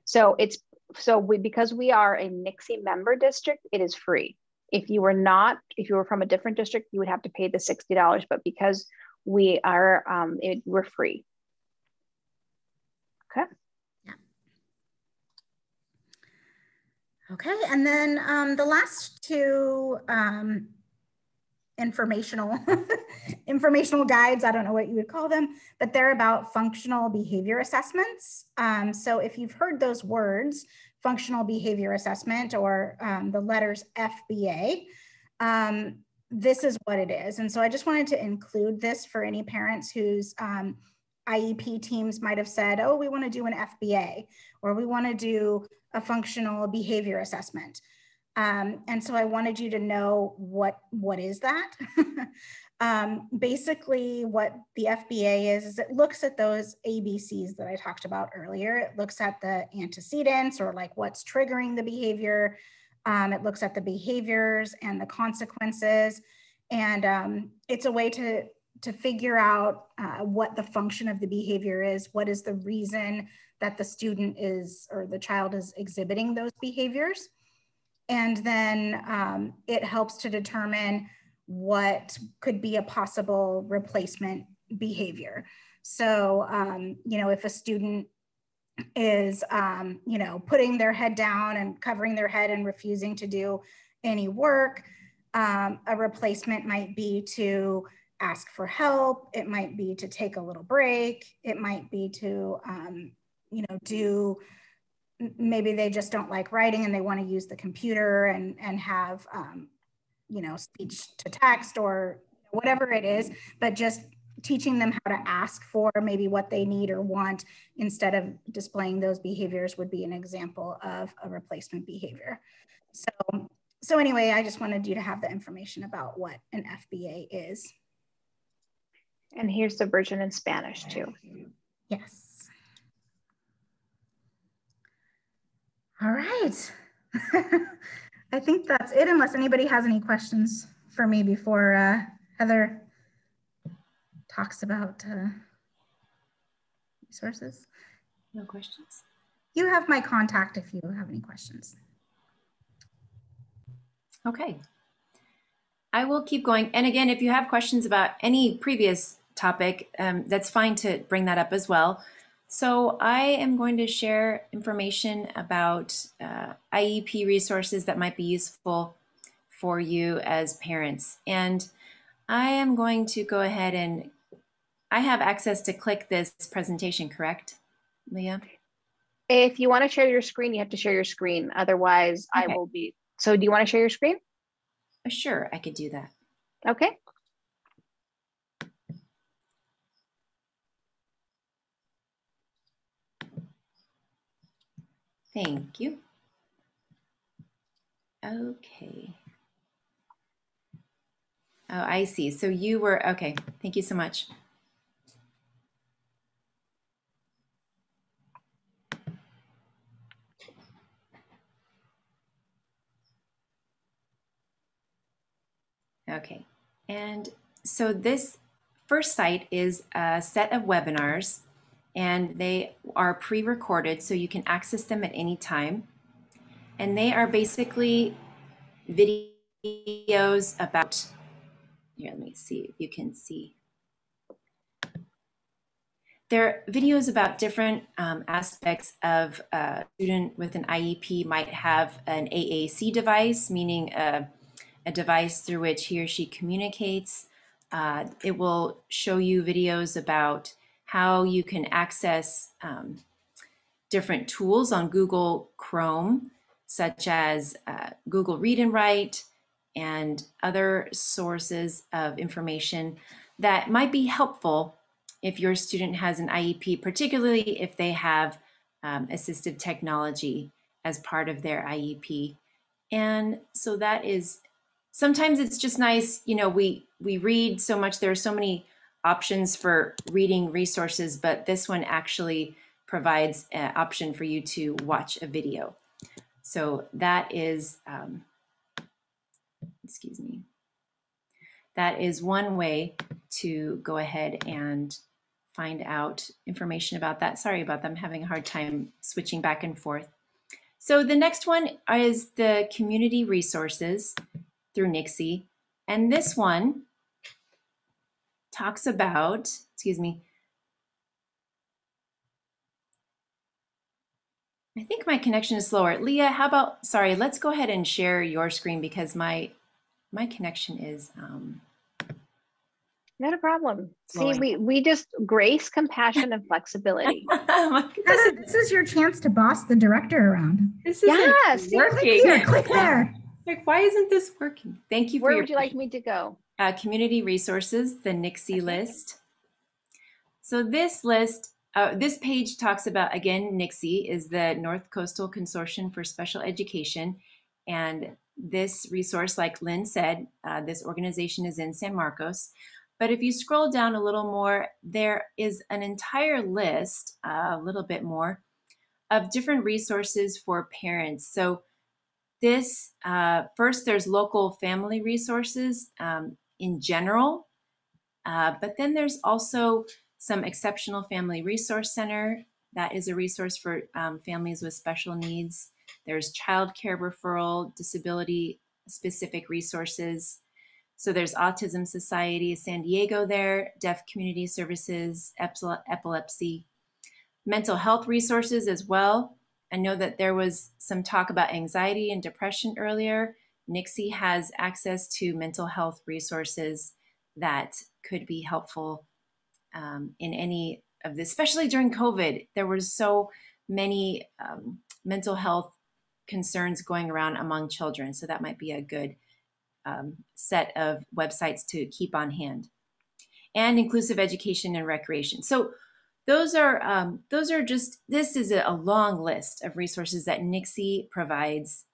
So because we are a NICSE member district, it is free. If you were from a different district, you would have to pay the $60, but because we are, we're free. Okay. Yeah. Okay, and then the last two informational guides, I don't know what you would call them, but they're about functional behavior assessments. So if you've heard those words, functional behavior assessment, or the letters FBA, this is what it is. And so I just wanted to include this for any parents whose IEP teams might have said, oh, we want to do an FBA, or we want to do a functional behavior assessment. And so I wanted you to know what is that. Basically, what the FBA is it looks at those ABCs that I talked about earlier. It looks at the antecedents, or like what's triggering the behavior. It looks at the behaviors and the consequences. And it's a way to figure out what the function of the behavior is, what is the reason that the student is, or the child is exhibiting those behaviors. And then it helps to determine what could be a possible replacement behavior. So, you know, if a student is, you know, putting their head down and covering their head and refusing to do any work, a replacement might be to ask for help. It might be to take a little break. It might be to, you know, maybe they just don't like writing and they want to use the computer and have, you know, speech to text or whatever it is, but just teaching them how to ask for maybe what they need or want instead of displaying those behaviors would be an example of a replacement behavior. So anyway, I just wanted you to have the information about what an FBA is. And here's the version in Spanish too. Yes. All right. I think that's it, unless anybody has any questions for me before Heather talks about resources. No questions. You have my contact if you have any questions. Okay. I will keep going. And again, if you have questions about any previous topic, that's fine to bring that up as well. So I am going to share information about IEP resources that might be useful for you as parents. And I am going to go ahead and I have access to click this presentation, correct, Leah? If you want to share your screen, you have to share your screen. Otherwise, okay. I will be. So do you want to share your screen? Sure, I could do that. Okay. Thank you. Okay. Oh, I see. So you were, okay. Thank you so much. Okay. And so this first site is a set of webinars, and they are pre-recorded so you can access them at any time. And they are basically videos about, here, let me see if you can see. They're videos about different aspects of a student with an IEP might have an AAC device, meaning a device through which he or she communicates. It will show you videos about how you can access different tools on Google Chrome, such as Google Read and Write and other sources of information that might be helpful if your student has an IEP, particularly if they have assistive technology as part of their IEP. And so that is, sometimes it's just nice, you know, we read so much, there are so many options for reading resources, but this one actually provides an option for you to watch a video. So that is, excuse me, that is one way to go ahead and find out information about that. Sorry about that. I'm having a hard time switching back and forth. So the next one is the community resources through NICSE. And this one talks about, excuse me, I think my connection is slower. Leah, how about, sorry, let's go ahead and share your screen because my connection is Not a problem. flowing. See, we just grace, compassion, and flexibility. This is your chance to boss the director around. This isn't Yes, working. Click here, click there. Like, why isn't this working? Thank you for Where would you like me to go? Community resources, the NICSE list. So this list, this page talks about, again, NICSE is the North Coastal Consortium for Special Education. And this resource, like Lynn said, this organization is in San Marcos. But if you scroll down a little more, there is an entire list, a little bit more, of different resources for parents. So this, first, there's local family resources in general, but then there's also some Exceptional Family Resource Center. That is a resource for families with special needs. There's child care referral, disability specific resources. So there's Autism Society of San Diego there, Deaf Community Services, epilepsy, mental health resources as well. I know that there was some talk about anxiety and depression earlier. NICSE has access to mental health resources that could be helpful in any of this, especially during COVID. There were so many mental health concerns going around among children. So that might be a good set of websites to keep on hand. And inclusive education and recreation. So those are just, this is a long list of resources that NICSE provides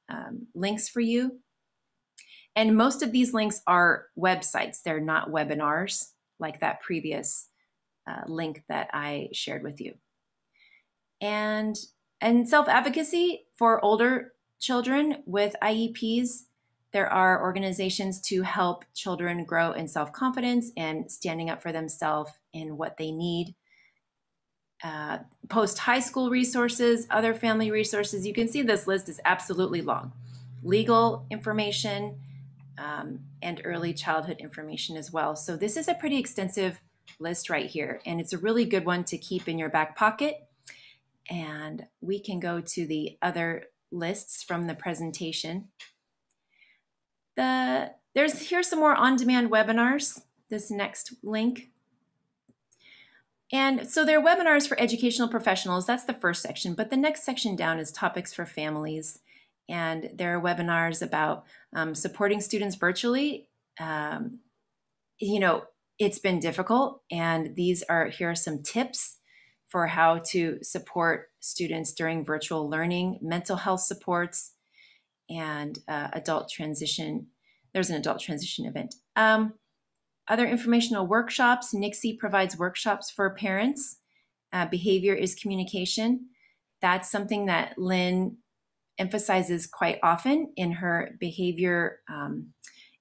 links for you. And most of these links are websites. They're not webinars like that previous link that I shared with you. And self-advocacy for older children with IEPs. There are organizations to help children grow in self-confidence and standing up for themselves in what they need. Post-high school resources, other family resources. You can see this list is absolutely long. Legal information and early childhood information as well. So this is a pretty extensive list right here, and it's a really good one to keep in your back pocket. And we can go to the other lists from the presentation. Here's some more on-demand webinars, this next link. And so there are webinars for educational professionals. That's the first section. But the next section down is topics for families. And there are webinars about supporting students virtually. You know, it's been difficult. And here are some tips for how to support students during virtual learning, mental health supports, and adult transition. There's an adult transition event. Other informational workshops. NICSE provides workshops for parents. Behavior is communication. That's something that Lynn emphasizes quite often in her behavior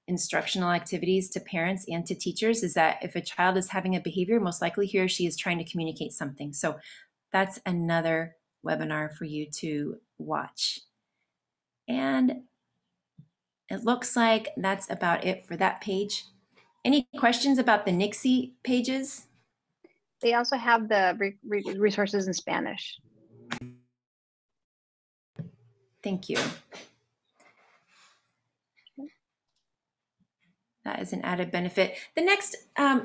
instructional activities to parents and to teachers, is that if a child is having a behavior, most likely he or she is trying to communicate something. So that's another webinar for you to watch. And it looks like that's about it for that page. Any questions about the NICSE pages? They also have the resources in Spanish. Thank you. That is an added benefit. The next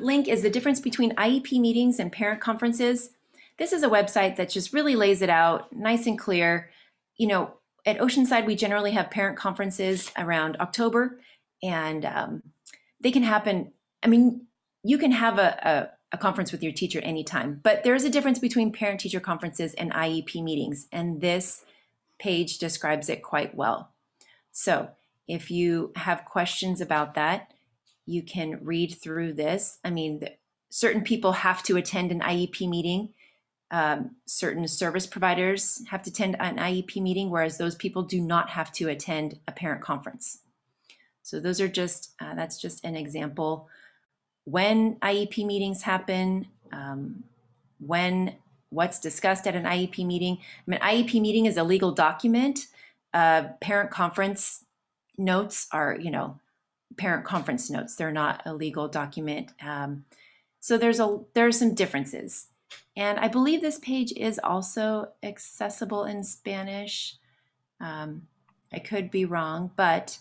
link is the difference between IEP meetings and parent conferences. This is a website that just really lays it out nice and clear. You know, at Oceanside, we generally have parent conferences around October, and they can happen. I mean, you can have a conference with your teacher anytime, but there is a difference between parent-teacher conferences and IEP meetings, and this page describes it quite well. So if you have questions about that, you can read through this. I mean, certain people have to attend an IEP meeting. Certain service providers have to attend an IEP meeting, whereas those people do not have to attend a parent conference. So those are just, that's just an example. When IEP meetings happen, what's discussed at an IEP meeting. I mean, IEP meeting is a legal document. Parent conference notes are, parent conference notes. They're not a legal document. So there are some differences. And I believe this page is also accessible in Spanish. I could be wrong, but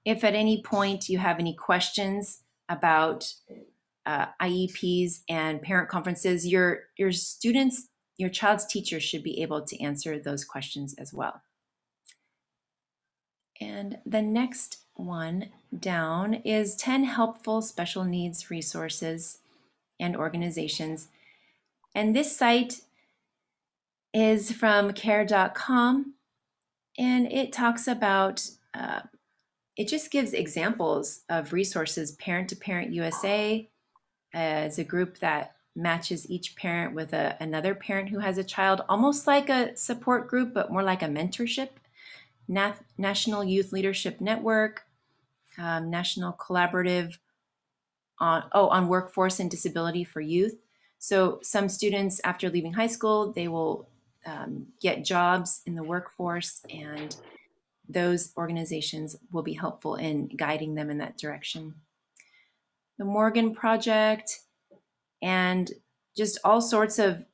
if at any point you have any questions about IEPs and parent conferences, your students, your child's teacher should be able to answer those questions as well. And the next one down is 10 helpful special needs resources and organizations. And this site is from care.com, and it talks about, it just gives examples of resources. Parent to Parent USA is a group that matches each parent with another parent who has a child, almost like a support group, but more like a mentorship. National Youth Leadership Network, National Collaborative on Workforce and Disability for Youth. So some students, after leaving high school, they will get jobs in the workforce, and those organizations will be helpful in guiding them in that direction. The Morgan Project, and just all sorts of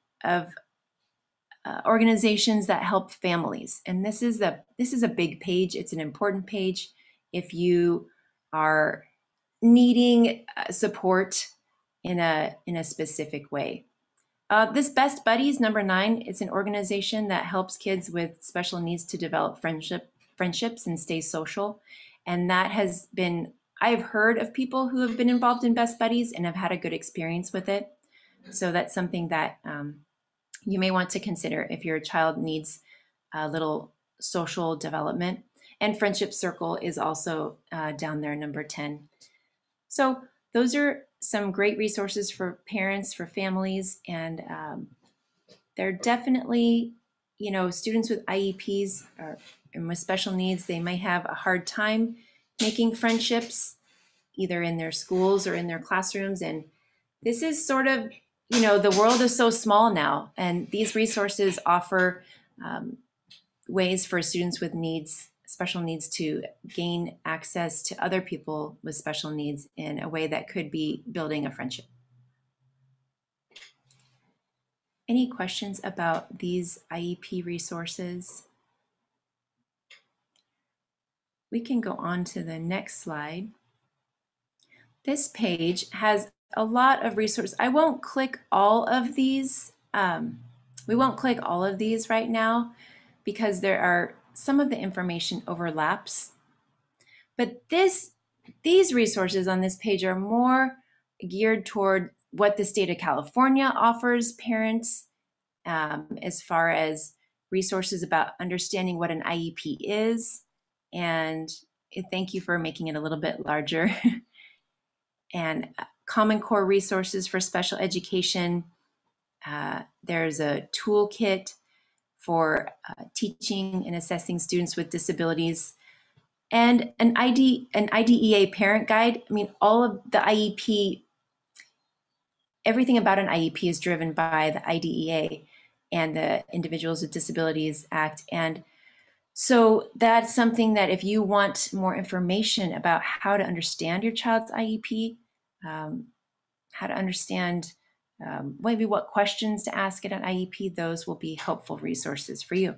organizations that help families. And this is a big page. It's an important page if you are needing support in a specific way. This Best Buddies, number 9, it's an organization that helps kids with special needs to develop friendships and stay social. And that has been, I've heard of people who have been involved in Best Buddies and have had a good experience with it. So that's something that you may want to consider if your child needs a little social development. And Friendship Circle is also down there, number 10. So those are some great resources for parents, for families, and they're definitely, students with IEPs and with special needs, they might have a hard time making friendships, either in their schools or in their classrooms. And this is sort of, the world is so small now, and these resources offer ways for students with special needs to gain access to other people with special needs in a way that could be building a friendship. Any questions about these IEP resources? We can go on to the next slide. This page has a lot of resources. I won't click all of these. We won't click all of these right now because some of the information overlaps. But these resources on this page are more geared toward what the state of California offers parents as far as resources about understanding what an IEP is. And thank you for making it a little bit larger. And Common Core resources for special education. There's a toolkit for teaching and assessing students with disabilities, and an IDEA parent guide. I mean, all of the IEP, everything about an IEP is driven by the IDEA and the Individuals with Disabilities Act. And so that's something that if you want more information about how to understand your child's IEP, how to understand maybe what questions to ask at an IEP, those will be helpful resources for you.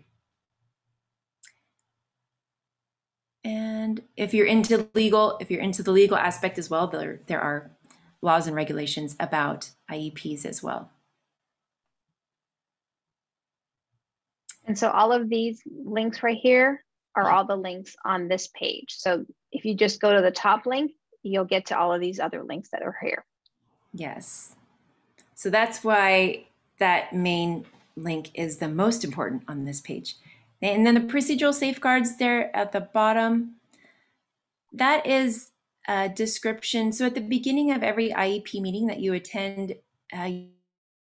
And if you're into the legal aspect as well, there are laws and regulations about IEPs as well. And so all of these links right here are all the links on this page. So if you just go to the top link, you'll get to all of these other links that are here. Yes. So that's why that main link is the most important on this page. And then the procedural safeguards there at the bottom, that is a description. So at the beginning of every IEP meeting that you attend,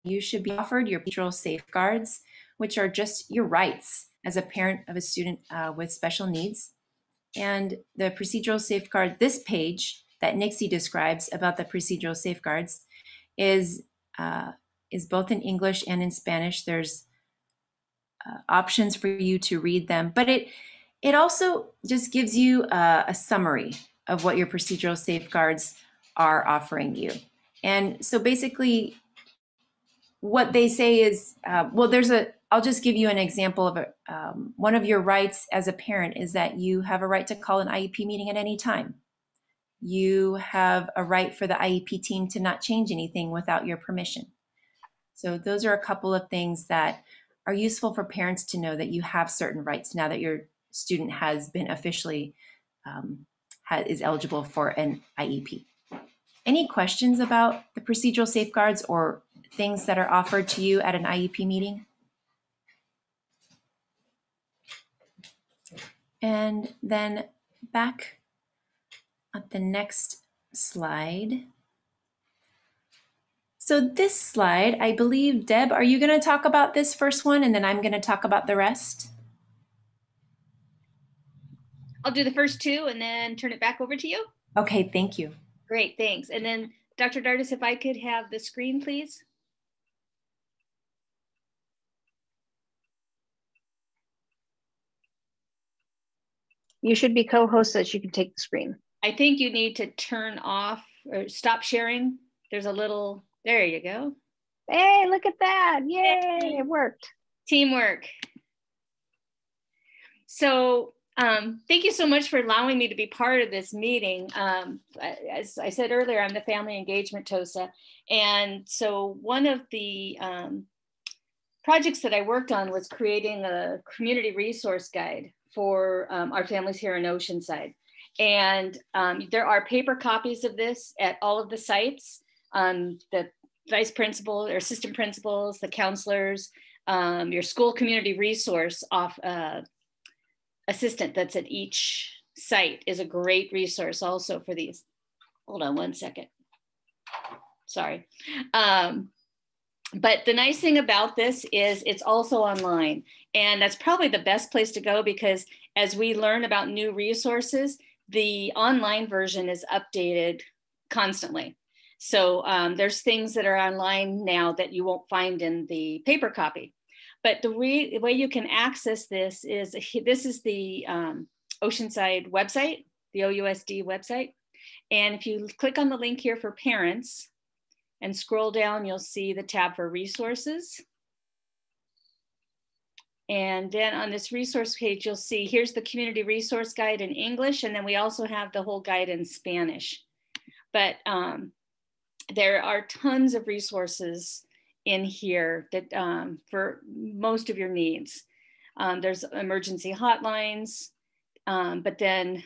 you should be offered your procedural safeguards, which are just your rights as a parent of a student with special needs. And the procedural safeguard, this page that Nixie describes about the procedural safeguards, is is both in English and in Spanish. There's options for you to read them, but it also just gives you a summary of what your procedural safeguards are offering you. And so basically what they say is, I'll just give you an example of one of your rights as a parent is that you have a right to call an IEP meeting at any time. You have a right for the IEP team to not change anything without your permission. So those are a couple of things that are useful for parents to know, that you have certain rights now that your student has been officially is eligible for an IEP. Any questions about the procedural safeguards or things that are offered to you at an IEP meeting? And then back at the next slide. So this slide, I believe, Deb, are you going to talk about this first one and then I'm going to talk about the rest? I'll do the first two and then turn it back over to you. Okay, thank you. Great, thanks. And then Dr. Dardis, if I could have the screen, please. You should be co-host so that you can take the screen. I think you need to turn off or stop sharing. There's a little, there you go. Hey, look at that. Yay, it worked. Teamwork. So thank you so much for allowing me to be part of this meeting. As I said earlier, I'm the Family Engagement TOSA. And so one of the projects that I worked on was creating a community resource guide for our families here in Oceanside. And there are paper copies of this at all of the sites. The vice principal or assistant principals, the counselors, your school community resource assistant that's at each site is a great resource also for these. Hold on one second. Sorry. But the nice thing about this is it's also online, and that's probably the best place to go, because as we learn about new resources, the online version is updated constantly. So there's things that are online now that you won't find in the paper copy. But the way you can access this is the Oceanside website, the OUSD website. And if you click on the link here for parents and scroll down, you'll see the tab for resources. And then on this resource page, you'll see here's the community resource guide in English. And then we also have the whole guide in Spanish. But there are tons of resources in here that for most of your needs. There's emergency hotlines, but then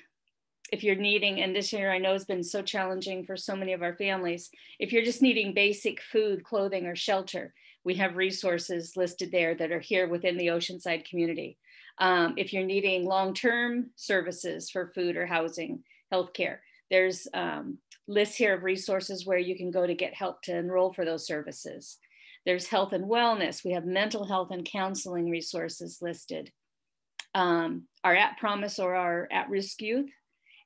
if you're needing, and this year I know has been so challenging for so many of our families, if you're just needing basic food, clothing, or shelter, we have resources listed there that are here within the Oceanside community. If you're needing long-term services for food or housing, healthcare, there's lists here of resources where you can go to get help to enroll for those services. There's health and wellness. We have mental health and counseling resources listed. Our At Promise or our at-risk youth.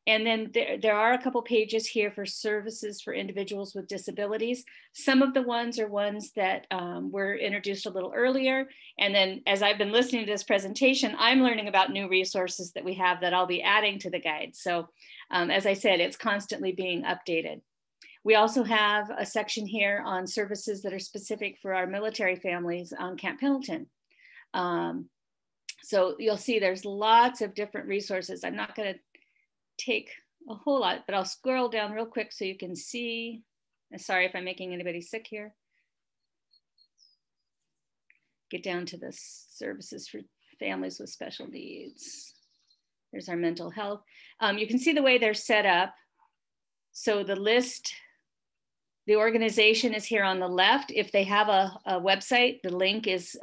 And then there are a couple pages here for services for individuals with disabilities. Some of the ones are ones that were introduced a little earlier. And then as I've been listening to this presentation, I'm learning about new resources that we have that I'll be adding to the guide. So as I said, it's constantly being updated. We also have a section here on services that are specific for our military families on Camp Pendleton. So you'll see there's lots of different resources. I'm not going to take a whole lot, but I'll scroll down real quick so you can see. Sorry if I'm making anybody sick here. Get down to the services for families with special needs. There's our mental health. You can see the way they're set up. So the list, the organization is here on the left. If they have a website, the link is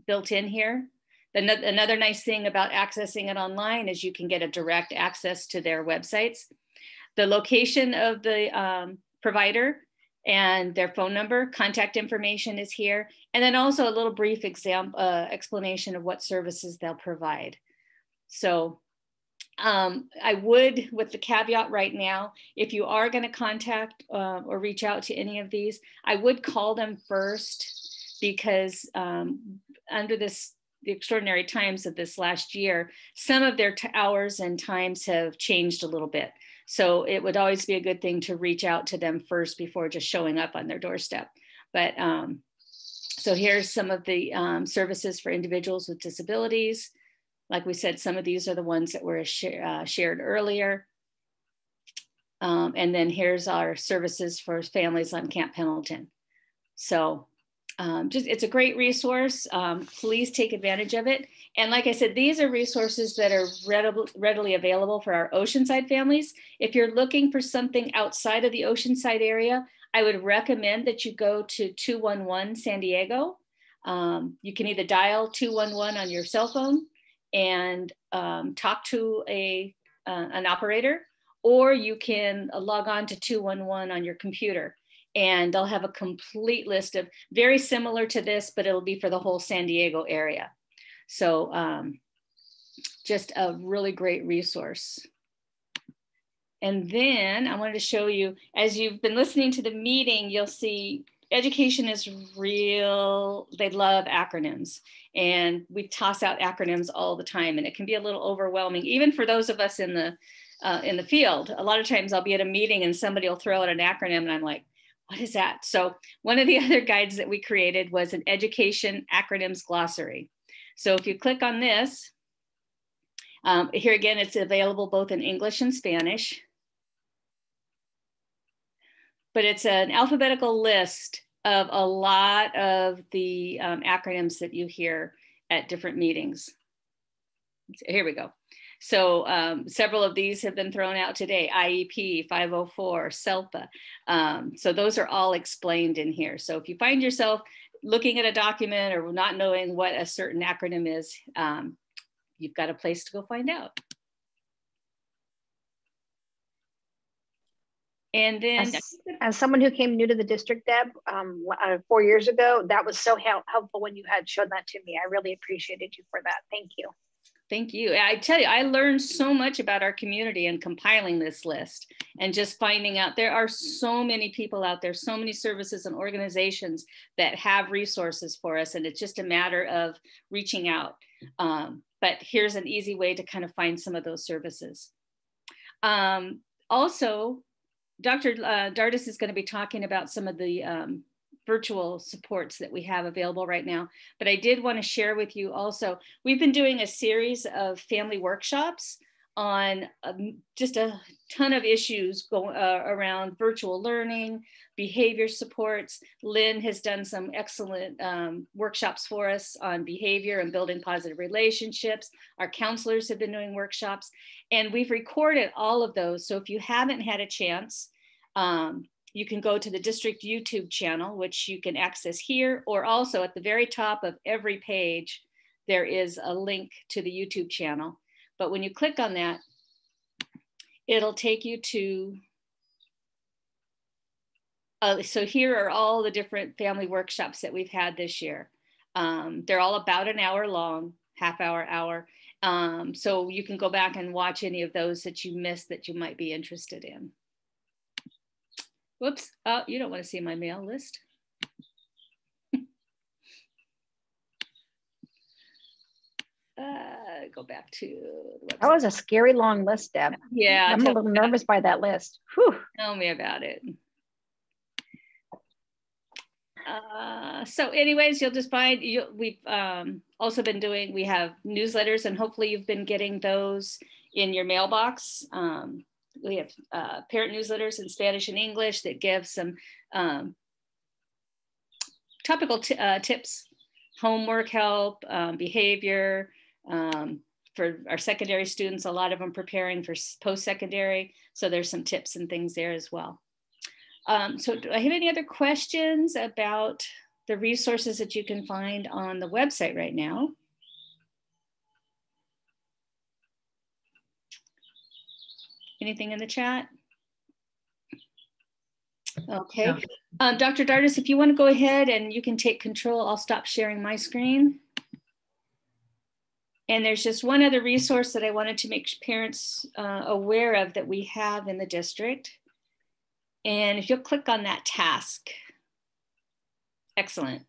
built in here. Another nice thing about accessing it online is you can get a direct access to their websites. The location of the provider and their phone number, contact information is here. And then also a little brief explanation of what services they'll provide. So I would, with the caveat right now, if you are going to contact or reach out to any of these, I would call them first, because under the extraordinary times of this last year, some of their hours and times have changed a little bit. So it would always be a good thing to reach out to them first before just showing up on their doorstep. But so here's some of the services for individuals with disabilities. Like we said, some of these are the ones that were shared earlier. And then here's our services for families on Camp Pendleton. So it's a great resource. Please take advantage of it. And like I said, these are resources that are readily available for our Oceanside families. If you're looking for something outside of the Oceanside area, I would recommend that you go to 211 San Diego. You can either dial 211 on your cell phone and talk to an operator, or you can log on to 211 on your computer, and they'll have a complete list of, very similar to this, but it'll be for the whole San Diego area. So just a really great resource. And then I wanted to show you, as you've been listening to the meeting, you'll see education is real. They love acronyms, and we toss out acronyms all the time, and it can be a little overwhelming, even for those of us in the field. A lot of times I'll be at a meeting and somebody will throw out an acronym and I'm like, what is that? So one of the other guides that we created was an education acronyms glossary. So if you click on this, here again, it's available both in English and Spanish. But it's an alphabetical list of a lot of the acronyms that you hear at different meetings. Here we go. So several of these have been thrown out today: IEP, 504, SELPA. So those are all explained in here. So if you find yourself looking at a document or not knowing what a certain acronym is, you've got a place to go find out. And then, as someone who came new to the district, Deb, 4 years ago, that was so helpful when you had shown that to me. I really appreciated you for that. Thank you. Thank you. I tell you, I learned so much about our community in compiling this list, and just finding out there are so many people out there, so many services and organizations that have resources for us, and it's just a matter of reaching out. But here's an easy way to kind of find some of those services. Also, Dr. Dardis is going to be talking about some of the virtual supports that we have available right now. But I did want to share with you also, we've been doing a series of family workshops on just a ton of issues around virtual learning, behavior supports. Lynn has done some excellent workshops for us on behavior and building positive relationships. Our counselors have been doing workshops, and we've recorded all of those. So if you haven't had a chance, you can go to the district YouTube channel, which you can access here, or also at the very top of every page, there is a link to the YouTube channel. But when you click on that, it'll take you to, so here are all the different family workshops that we've had this year. They're all about an hour long, half hour. So you can go back and watch any of those that you missed that you might be interested in. Whoops, oh, you don't want to see my mail list. Go back to the website. That was a scary long list, Deb. Yeah. I'm a little nervous by that list. Whew. Tell me about it. So anyways, you'll just find, we've also been doing, we have newsletters, and hopefully you've been getting those in your mailbox. We have parent newsletters in Spanish and English that give some topical tips, homework help, behavior, for our secondary students. A lot of them preparing for post-secondary. So there's some tips and things there as well. So do I have any other questions about the resources that you can find on the website right now? Anything in the chat? Okay. No. Dr. Dardis, if you want to go ahead and you can take control, I'll stop sharing my screen. And there's just one other resource that I wanted to make parents aware of that we have in the district. And if you'll click on that task. Excellent.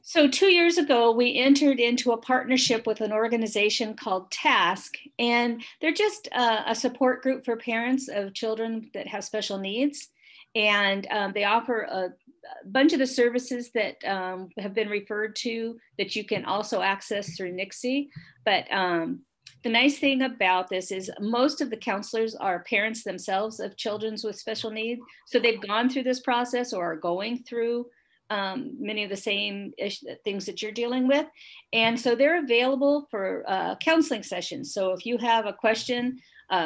So 2 years ago, we entered into a partnership with an organization called TASK, and they're just a support group for parents of children that have special needs. And they offer a bunch of the services that have been referred to that you can also access through NICSE. But the nice thing about this is most of the counselors are parents themselves of children with special needs. So they've gone through this process or are going through many of the same things that you're dealing with. And so they're available for counseling sessions. So if you have a question,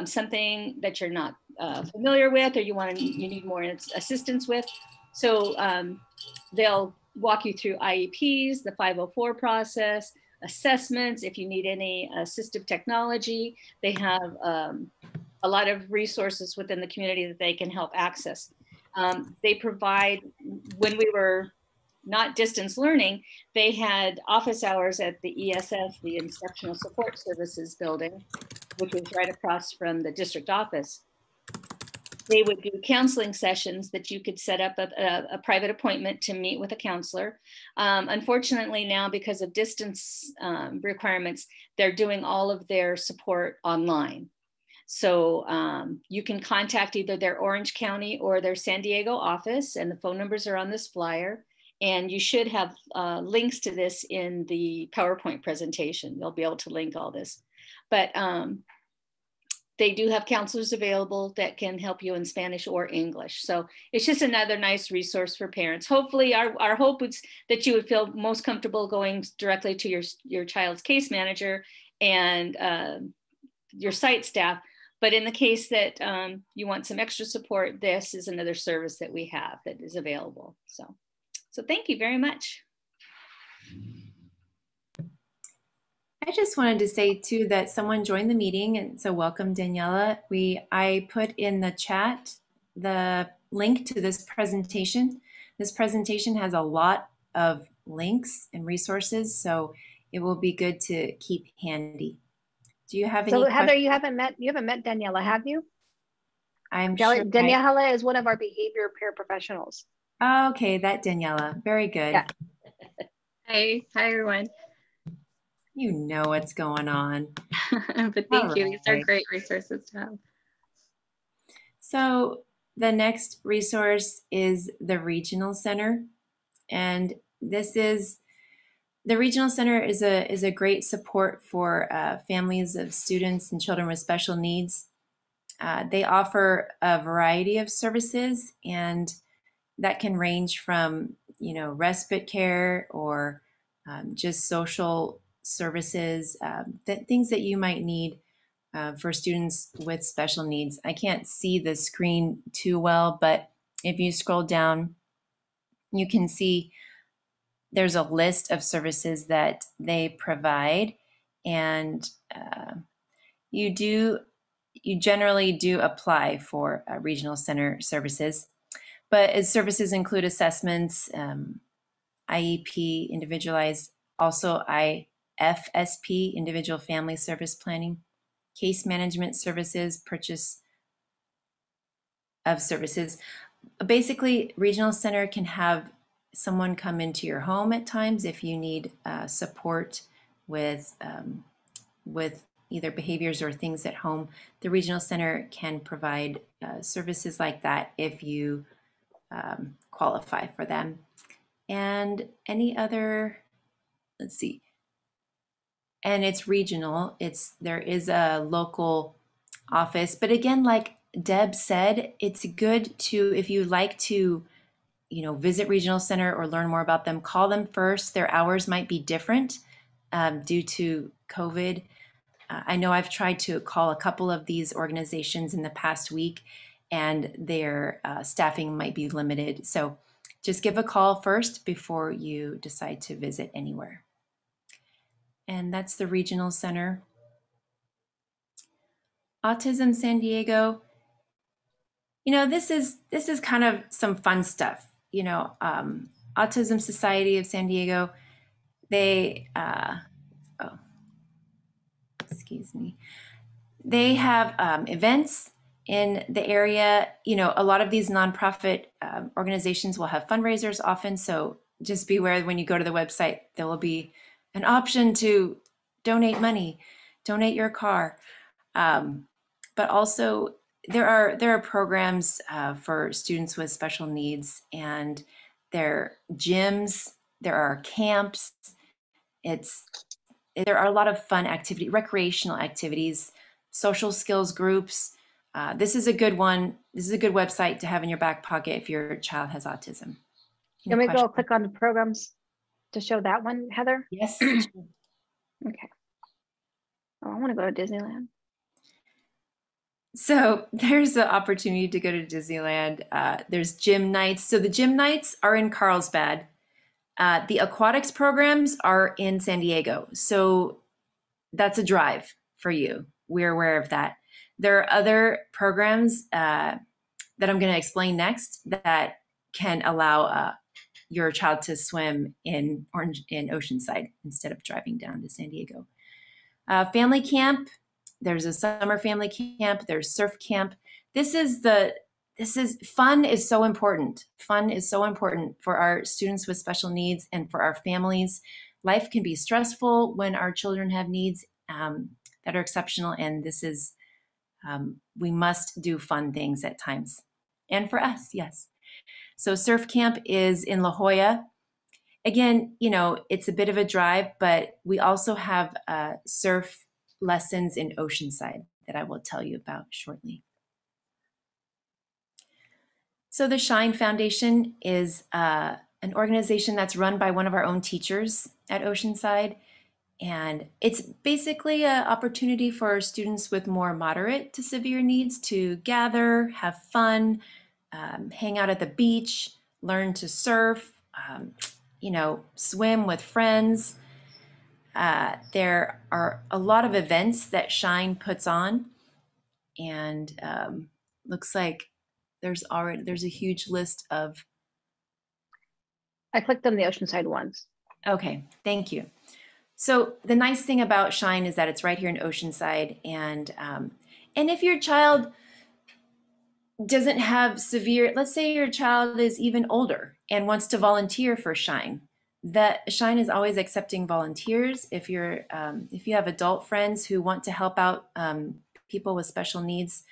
something that you're not familiar with, or you need more assistance with, so they'll walk you through IEPs, the 504 process, assessments. If you need any assistive technology, they have a lot of resources within the community that they can help access. They provide, when we were not distance learning, they had office hours at the ESS, the Instructional Support Services building, which was right across from the district office. They would do counseling sessions that you could set up a private appointment to meet with a counselor. Unfortunately now, because of distance requirements, they're doing all of their support online. So you can contact either their Orange County or their San Diego office, and the phone numbers are on this flyer. And you should have links to this in the PowerPoint presentation. They'll be able to link all this. But they do have counselors available that can help you in Spanish or English. So it's just another nice resource for parents. Hopefully our hope is that you would feel most comfortable going directly to your child's case manager and your site staff. But in the case that you want some extra support, this is another service that we have that is available. So thank you very much. I just wanted to say too that someone joined the meeting, and so welcome, Daniela. I put in the chat the link to this presentation. This presentation has a lot of links and resources, so it will be good to keep handy. Do you have any questions? Heather, you haven't met Daniela, have you? I'm sure. Daniela is one of our behavior paraprofessionals. Oh, okay, that Daniela. Very good. Yeah. Hi everyone. You know what's going on. But thank you. These are great resources to have. So the next resource is the Regional Center. And the Regional Center is a great support for families of students and children with special needs. They offer a variety of services, and that can range from, respite care or just social services, things that you might need for students with special needs. I can't see the screen too well, but if you scroll down, you can see there's a list of services that they provide, and you generally do apply for regional center services. But its services include assessments, IEP, individualized, also IFSP, individual family service planning, case management services, purchase of services. Basically, Regional Center can have someone come into your home at times if you need support with either behaviors or things at home. The Regional Center can provide services like that if you qualify for them. And any other, let's see, and it's regional. There is a local office, but again, like Deb said, it's good to, if you like to, visit Regional Center or learn more about them, call them first. Their hours might be different due to COVID. I know I've tried to call a couple of these organizations in the past week, and their staffing might be limited. So just give a call first before you decide to visit anywhere. And that's the Regional Center. Autism San Diego. This is kind of some fun stuff. Autism Society of San Diego. They excuse me. They have events in the area. You know, a lot of these nonprofit organizations will have fundraisers often. So just beware when you go to the website, there will be an option to donate money, donate your car. But also there are programs for students with special needs, and there are gyms, there are camps. There are a lot of fun activity, recreational activities, social skills groups. This is a good one. This is a good website to have in your back pocket if your child has autism. Can we go click on the programs to show that one, Heather? Yes. Okay. Oh, I want to go to Disneyland. So there's the opportunity to go to Disneyland. There's gym nights. So the gym nights are in Carlsbad. The aquatics programs are in San Diego. So that's a drive for you. We're aware of that. There are other programs that I'm going to explain next that can allow your child to swim in Oceanside instead of driving down to San Diego. Family camp. There's a summer family camp. There's surf camp. Fun is so important. Fun is so important for our students with special needs and for our families. Life can be stressful when our children have needs that are exceptional, and we must do fun things at times. And for us, yes. So surf camp is in La Jolla. Again, you know, it's a bit of a drive, but we also have surf lessons in Oceanside that I will tell you about shortly. So the Shine Foundation is an organization that's run by one of our own teachers at Oceanside. And it's basically an opportunity for students with more moderate to severe needs to gather, have fun, hang out at the beach, learn to surf, swim with friends. There are a lot of events that Shine puts on, and looks like there's a huge list of. I clicked on the Oceanside ones. Okay, thank you. So the nice thing about Shine is that it's right here in Oceanside, and if your child doesn't have severe, let's say your child is even older and wants to volunteer for Shine, that Shine is always accepting volunteers. If you have adult friends who want to help out people with special needs,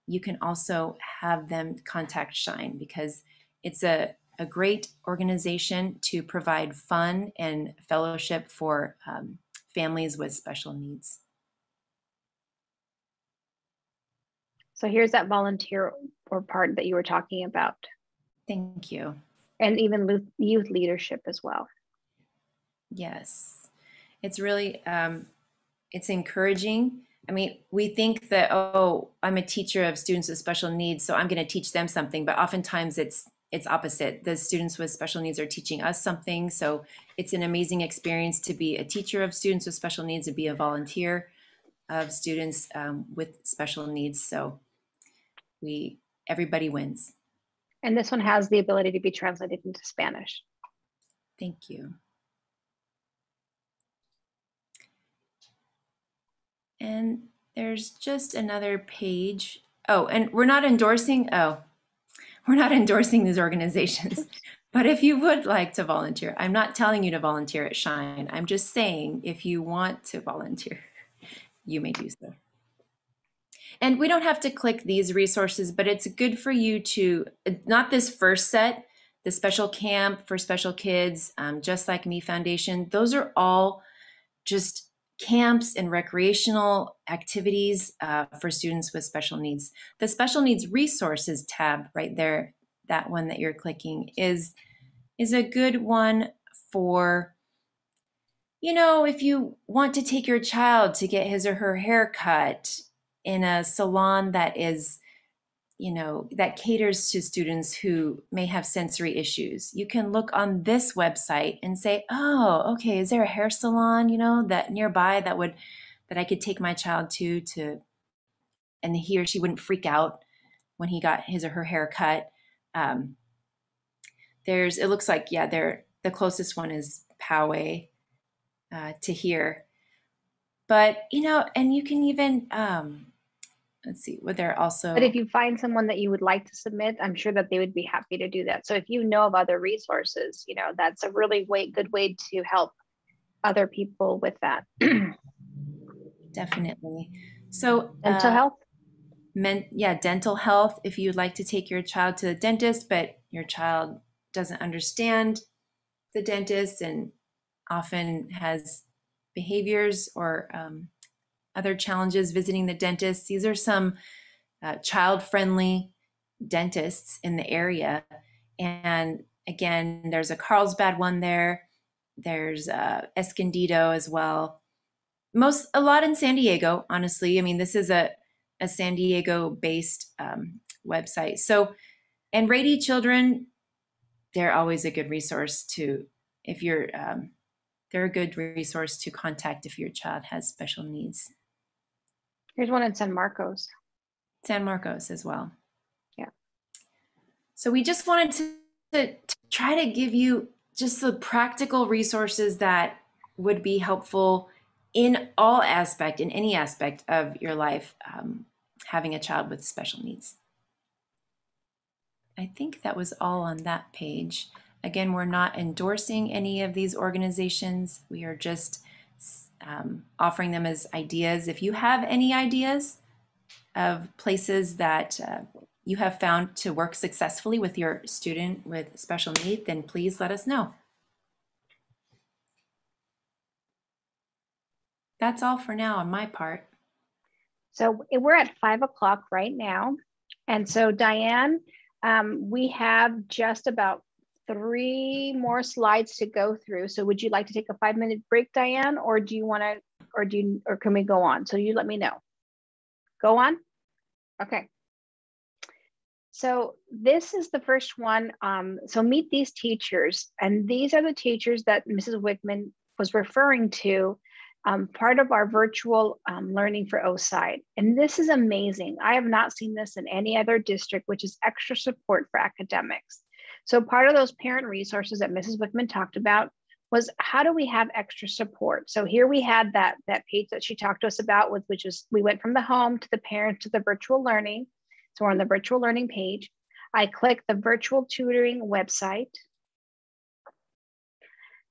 you can also have them contact Shine, because it's a great organization to provide fun and fellowship for families with special needs. So here's that volunteer or part that you were talking about. Thank you. And even youth leadership as well. Yes, it's really, it's encouraging. I mean, we think that, oh, I'm a teacher of students with special needs, so I'm going to teach them something, but oftentimes it's opposite. The students with special needs are teaching us something. So it's an amazing experience to be a teacher of students with special needs, to be a volunteer of students with special needs. So everybody wins. And this one has the ability to be translated into Spanish. Thank you. And there's just another page. Oh, and we're not endorsing these organizations. But if you would like to volunteer, I'm not telling you to volunteer at Shine. I'm just saying if you want to volunteer, you may do so. And we don't have to click these resources, but it's good for you to, not this first set, the special camp for special kids, Just Like Me Foundation. Those are all just camps and recreational activities for students with special needs. The special needs resources tab right there, that one that you're clicking, is a good one for, if you want to take your child to get his or her hair cut in a salon that is, that caters to students who may have sensory issues. You can look on this website and say, oh, okay, is there a hair salon, that nearby that I could take my child to, and he or she wouldn't freak out when he got his or her hair cut. It looks like, the closest one is Poway to here. But, you know, and you can even, let's see, would there also... But if you find someone that you would like to submit, I'm sure that they would be happy to do that. So if you know of other resources, you know, that's a really good way to help other people with that. Definitely. So mental health. Dental health. If you'd like to take your child to the dentist, but your child doesn't understand the dentist and often has behaviors or other challenges visiting the dentist, these are some child-friendly dentists in the area. And again, there's a Carlsbad one there. There's Escondido as well. A lot in San Diego, honestly. I mean, this is a San Diego-based website. So, and Rady Children, they're always a good resource to, if you're, they're a good resource to contact if your child has special needs. Here's one in San Marcos. San Marcos as well. Yeah. So we just wanted to try to give you just the practical resources that would be helpful in any aspect of your life, having a child with special needs. I think that was all on that page. Again, we're not endorsing any of these organizations. We are just offering them as ideas. If you have any ideas of places that you have found to work successfully with your student with special need, then please let us know. That's all for now on my part. So we're at 5 o'clock right now. And so Diane, we have just about 3 more slides to go through. So would you like to take a 5-minute break, Diane, or do you want to, or can we go on? So you let me know. Go on? Okay. So this is the first one. So meet these teachers. And these are the teachers that Mrs. Wickman was referring to, part of our virtual learning for Oceanside. And this is amazing. I have not seen this in any other district, which is extra support for academics. So part of those parent resources that Mrs. Wickman talked about was, how do we have extra support? So here we had that page that she talked to us about, which was, we went from the home to the parent to the virtual learning. So we're on the virtual learning page. I click the virtual tutoring website.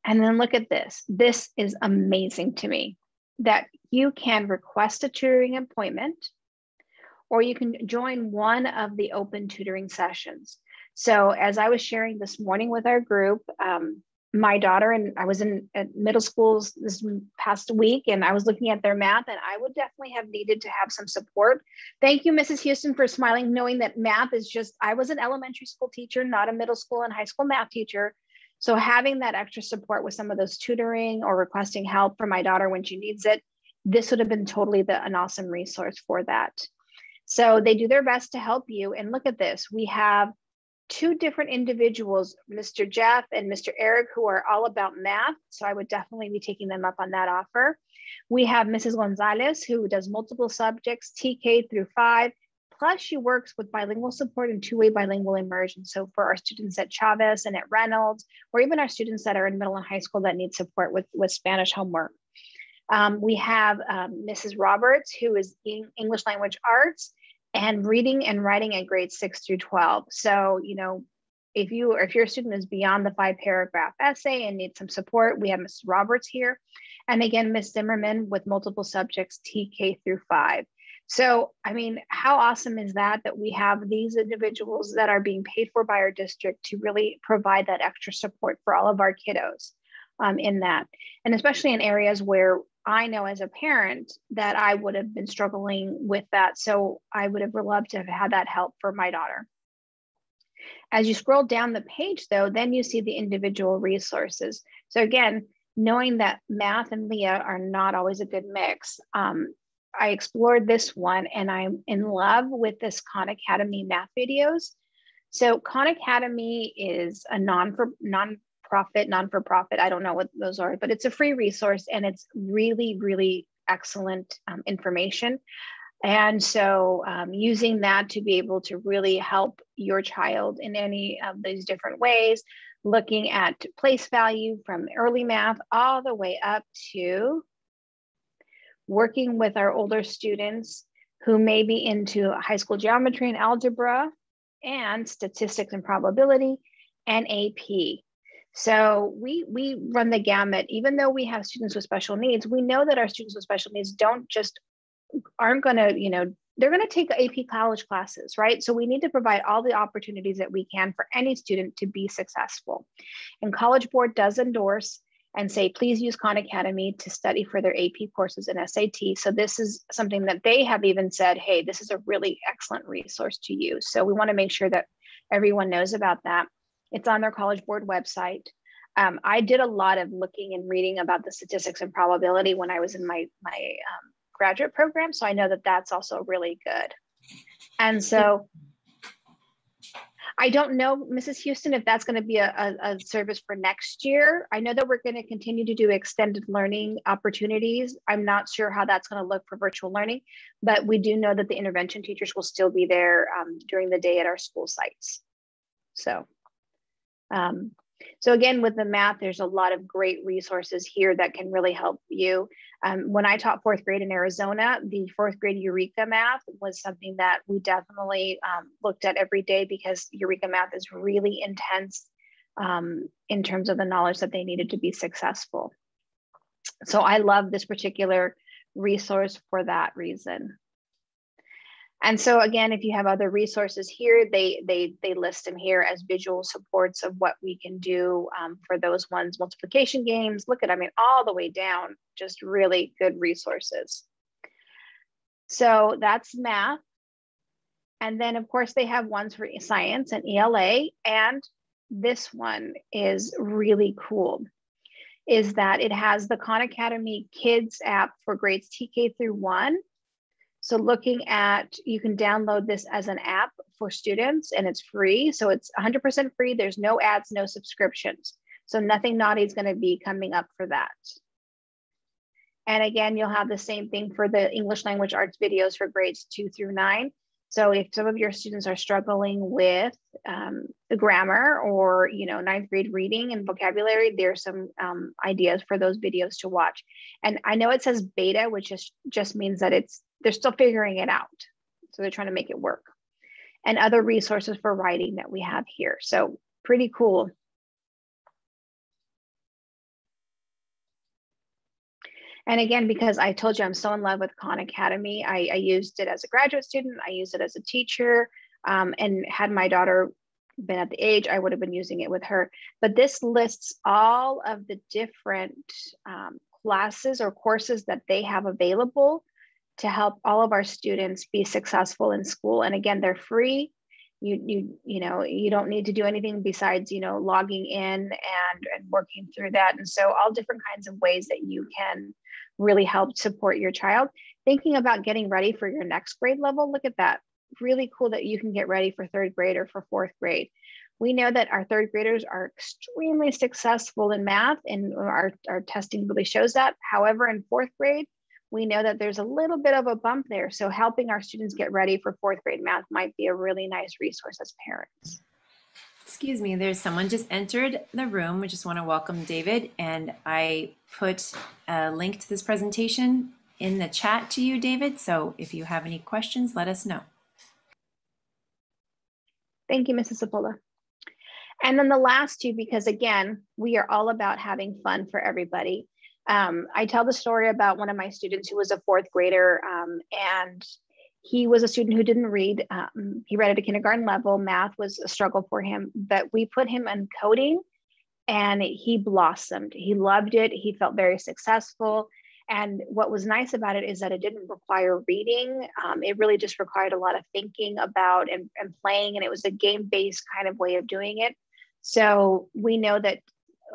And then look at this. This is amazing to me, that you can request a tutoring appointment, or you can join one of the open tutoring sessions. So as I was sharing this morning with our group, my daughter, and I was in middle schools this past week, and I was looking at their math, and I would definitely have needed to have some support. Thank you, Mrs. Houston, for smiling, knowing that math is just, I was an elementary school teacher, not a middle school and high school math teacher. So having that extra support with some of those tutoring or requesting help for my daughter when she needs it, this would have been totally an awesome resource for that. So they do their best to help you. And look at this. We have 2 different individuals, Mr. Jeff and Mr. Eric, who are all about math. So I would definitely be taking them up on that offer. We have Mrs. Gonzalez, who does multiple subjects, TK through 5. Plus she works with bilingual support and 2-way bilingual immersion. So for our students at Chavez and at Reynolds, or even our students that are in middle and high school that need support with Spanish homework. We have Mrs. Roberts, who is in English language arts and reading and writing at grades 6 through 12. So, you know, if your student is beyond the 5-paragraph essay and needs some support, we have Mrs. Roberts here. And again, Ms. Zimmerman with multiple subjects, TK through 5. So, I mean, how awesome is that we have these individuals that are being paid for by our district to really provide that extra support for all of our kiddos in that. And especially in areas where I know as a parent that I would have been struggling with that. So I would have loved to have had that help for my daughter. As you scroll down the page though, then you see the individual resources. So again, knowing that math and Leah are not always a good mix, I explored this one and I'm in love with this Khan Academy math videos. So Khan Academy is a non-for-profit, I don't know what those are, but it's a free resource and it's really, really excellent information. And so using that to be able to really help your child in any of these different ways, looking at place value from early math all the way up to working with our older students who may be into high school geometry and algebra and statistics and probability and AP. So we run the gamut. Even though we have students with special needs, we know that our students with special needs aren't going to, they're going to take AP college classes, right? So we need to provide all the opportunities that we can for any student to be successful. And College Board does endorse and say, please use Khan Academy to study for their AP courses and SAT. So this is something that they have even said, hey, this is a really excellent resource to use. So we want to make sure that everyone knows about that. It's on their College Board website. I did a lot of looking and reading about the statistics and probability when I was in my graduate program. So I know that that's also really good. And so I don't know, Mrs. Houston, if that's going to be a service for next year. I know that we're going to continue to do extended learning opportunities. I'm not sure how that's going to look for virtual learning, but we do know that the intervention teachers will still be there during the day at our school sites. So again, with the math, there's a lot of great resources here that can really help you. When I taught 4th grade in Arizona, the 4th grade Eureka math was something that we definitely looked at every day, because Eureka math is really intense in terms of the knowledge that they needed to be successful. So I love this particular resource for that reason. And so again, if you have other resources here, they list them here as visual supports of what we can do for those ones. Multiplication games, look at, all the way down, just really good resources. So that's math. And then of course they have ones for science and ELA. And this one is really cool, is that it has the Khan Academy Kids app for grades TK through 1. So looking at, you can download this as an app for students and it's free. So it's 100% free. There's no ads, no subscriptions. So nothing naughty is going to be coming up for that. And again, you'll have the same thing for the English language arts videos for grades 2 through 9. So if some of your students are struggling with the grammar or, 9th grade reading and vocabulary, there's some ideas for those videos to watch. And I know it says beta, which just means that they're still figuring it out. So they're trying to make it work. And other resources for writing that we have here. So pretty cool. And again, because I told you I'm so in love with Khan Academy, I used it as a graduate student, I used it as a teacher, and had my daughter been at the age, I would have been using it with her. But this lists all of the different classes or courses that they have available to help all of our students be successful in school. And again, they're free. You don't need to do anything besides, logging in and working through that. And so all different kinds of ways that you can really help support your child. Thinking about getting ready for your next grade level, look at that. Really cool that you can get ready for 3rd grade or for 4th grade. We know that our 3rd graders are extremely successful in math, and our testing really shows that. However, in 4th grade, we know that there's a little bit of a bump there. So helping our students get ready for 4th grade math might be a really nice resource as parents. Excuse me, there's someone just entered the room. We just want to welcome David, and I put a link to this presentation in the chat to you, David. So if you have any questions, let us know. Thank you, Mrs. Zapola. And then the last two, because again, we are all about having fun for everybody. I tell the story about one of my students who was a 4th grader, and he was a student who didn't read. He read at a kindergarten level. Math was a struggle for him, but we put him in coding and he blossomed. He loved it. He felt very successful. And what was nice about it is that it didn't require reading. It really just required a lot of thinking about and playing, and it was a game-based kind of way of doing it. So we know that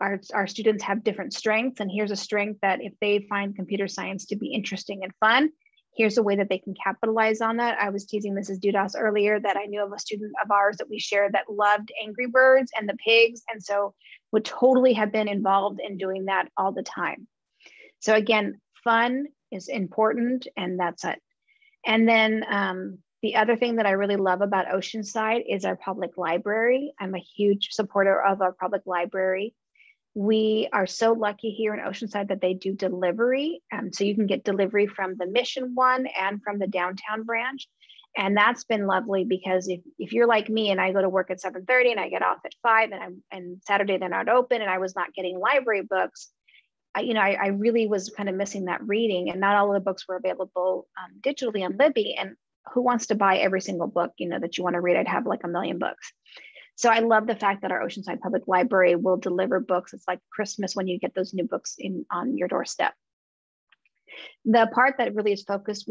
our students have different strengths, and here's a strength that if they find computer science to be interesting and fun, here's a way that they can capitalize on that. I was teasing Mrs. Dudas earlier that I knew of a student of ours that we shared that loved Angry Birds and the pigs, and so would totally have been involved in doing that all the time. So again, fun is important, and that's it. And then the other thing that I really love about Oceanside is our public library. I'm a huge supporter of our public library. We are so lucky here in Oceanside that they do delivery. So you can get delivery from the Mission one and from the downtown branch. And that's been lovely because if you're like me and I go to work at 7:30 and I get off at 5 and Saturday they're not open and I was not getting library books, I really was kind of missing that reading, and not all of the books were available digitally on Libby. And who wants to buy every single book, that you want to read? I'd have like a million books. So I love the fact that our Oceanside Public Library will deliver books. It's like Christmas when you get those new books on your doorstep. The part that really is focused,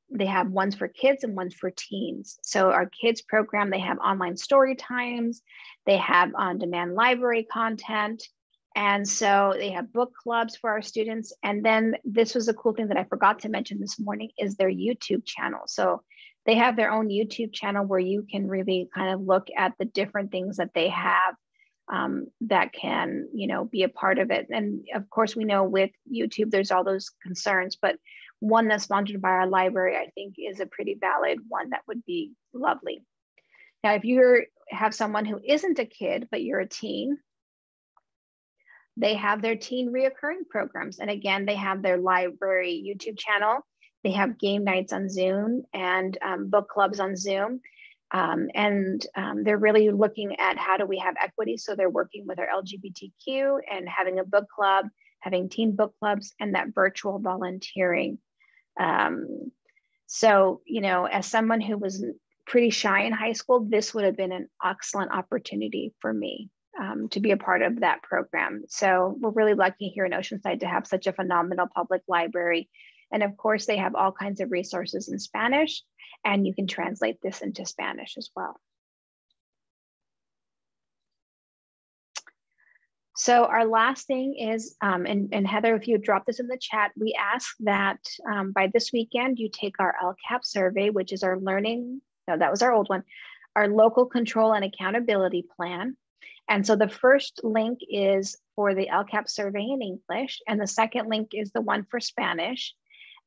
they have ones for kids and ones for teens. So our kids program, they have online story times, they have on-demand library content. And so they have book clubs for our students. And then this was a cool thing that I forgot to mention this morning is their YouTube channel. So they have their own YouTube channel where you can really kind of look at the different things that they have that can, be a part of it. And of course, we know with YouTube, there's all those concerns, but one that's sponsored by our library, I think is a pretty valid one that would be lovely. Now, if you have someone who isn't a kid, but you're a teen, they have their teen reoccurring programs. And again, they have their library YouTube channel. They have game nights on Zoom and book clubs on Zoom. They're really looking at how do we have equity. So they're working with our LGBTQ and having a book club, having teen book clubs, and that virtual volunteering. So, as someone who was pretty shy in high school, this would have been an excellent opportunity for me to be a part of that program. So we're really lucky here in Oceanside to have such a phenomenal public library. And of course, they have all kinds of resources in Spanish, and you can translate this into Spanish as well. So our last thing is, and Heather, if you drop this in the chat, we ask that by this weekend, you take our LCAP survey, which is our that was our old one, our local control and accountability plan. And so the first link is for the LCAP survey in English, and the second link is the one for Spanish.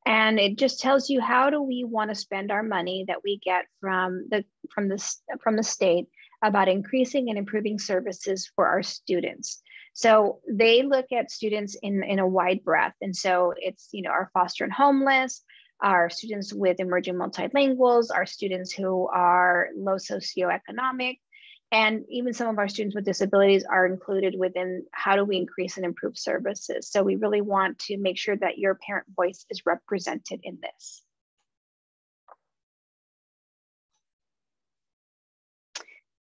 And it just tells you how do we want to spend our money that we get from the state about increasing and improving services for our students. So they look at students in a wide breadth. And so it's, our foster and homeless, our students with emerging multilinguals, our students who are low socioeconomic, and even some of our students with disabilities are included within how do we increase and improve services. So we really want to make sure that your parent voice is represented in this.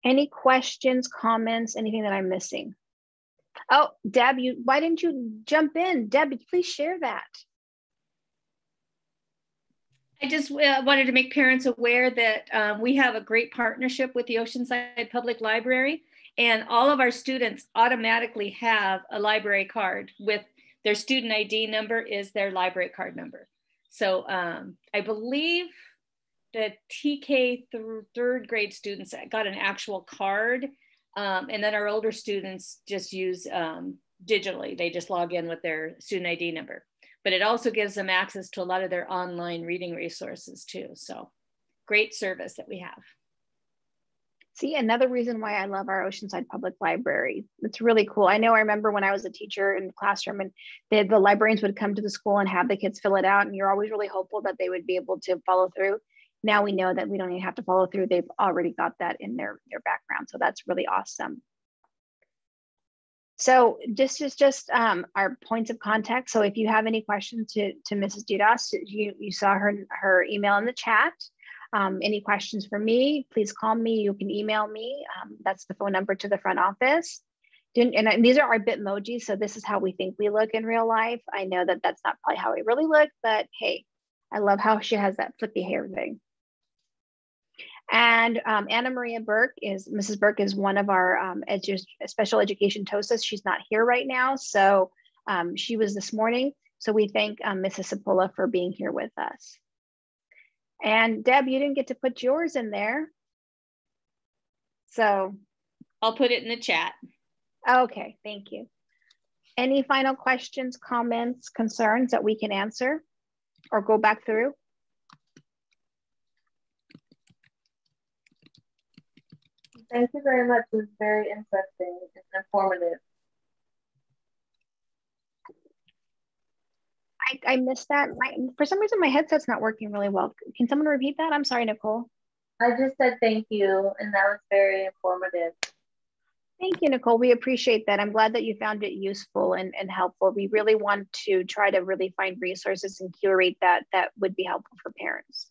Any questions, comments, anything that I'm missing? Oh, Deb, why didn't you jump in? Deb, please share that. I just wanted to make parents aware that we have a great partnership with the Oceanside Public Library, and all of our students automatically have a library card with their student ID number is their library card number. So I believe the TK third grade students got an actual card, and then our older students just use digitally. They just log in with their student ID number. But it also gives them access to a lot of their online reading resources too. So great service that we have. See, another reason why I love our Oceanside Public Library. It's really cool. I remember when I was a teacher in the classroom and the librarians would come to the school and have the kids fill it out. And you're always really hopeful that they would be able to follow through. Now we know that we don't even have to follow through. They've already got that in their background. So that's really awesome. So this is just our points of contact. So if you have any questions to Mrs. Dudas, you saw her email in the chat. Any questions for me, please call me. You can email me. That's the phone number to the front office. And these are our Bitmojis. So this is how we think we look in real life. I know that that's not probably how we really look, but hey, I love how she has that flippy hair thing. And Anna Maria Mrs. Burke is one of our special education TOSAs. She's not here right now. So she was this morning. So we thank Mrs. Sapola for being here with us. And Deb, you didn't get to put yours in there. So I'll put it in the chat. Okay, thank you. Any final questions, comments, concerns that we can answer or go back through? Thank you very much. It was very interesting and informative. I missed that. For some reason, my headset's not working really well. Can someone repeat that? I'm sorry, Nicole. I just said thank you, and that was very informative. Thank you, Nicole. We appreciate that. I'm glad that you found it useful and helpful. We really want to try to really find resources and curate that would be helpful for parents.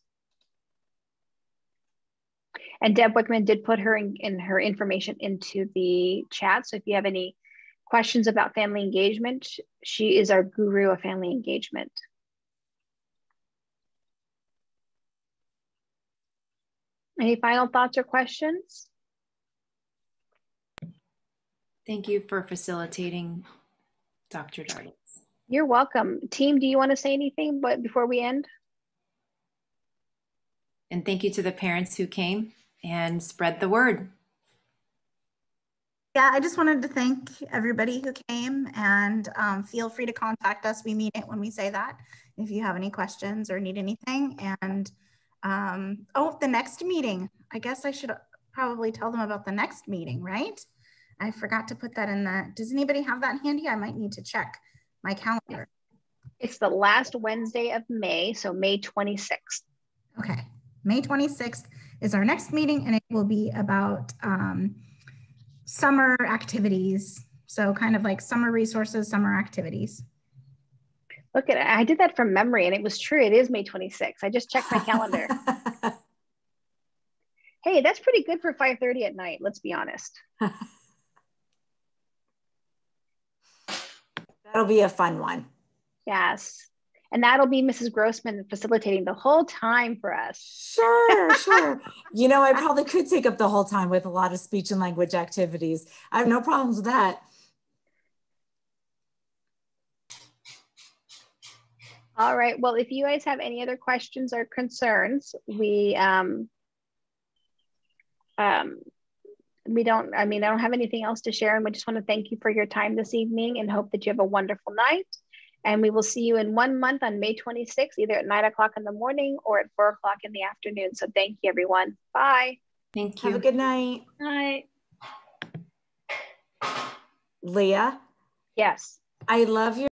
And Deb Wickman did put her in her information into the chat. So if you have any questions about family engagement, she is our guru of family engagement. Any final thoughts or questions? Thank you for facilitating, Dr. Dardis. You're welcome. Team, do you want to say anything before we end? And thank you to the parents who came and spread the word. Yeah, I just wanted to thank everybody who came, and feel free to contact us. We mean it when we say that, if you have any questions or need anything. And oh, the next meeting. I guess I should probably tell them about the next meeting, right? I forgot to put that in the, does anybody have that handy? I might need to check my calendar. It's the last Wednesday of May, so May 26th. Okay, May 26th is our next meeting, and it will be about summer activities. So kind of like summer resources, summer activities. Look at it. I did that from memory and it was true. It is May 26th. I just checked my calendar. Hey, that's pretty good for 5:30 at night. Let's be honest. That'll be a fun one. Yes. And that'll be Mrs. Grossman facilitating the whole time for us. Sure, sure. You know, I probably could take up the whole time with a lot of speech and language activities. I have no problems with that. All right. Well, if you guys have any other questions or concerns, we don't, I don't have anything else to share. And we just want to thank you for your time this evening and hope that you have a wonderful night. And we will see you in 1 month on May 26th, either at 9 o'clock in the morning or at 4 o'clock in the afternoon. So thank you, everyone. Bye. Thank you. Have a good night. Night. Leah? Yes. I love your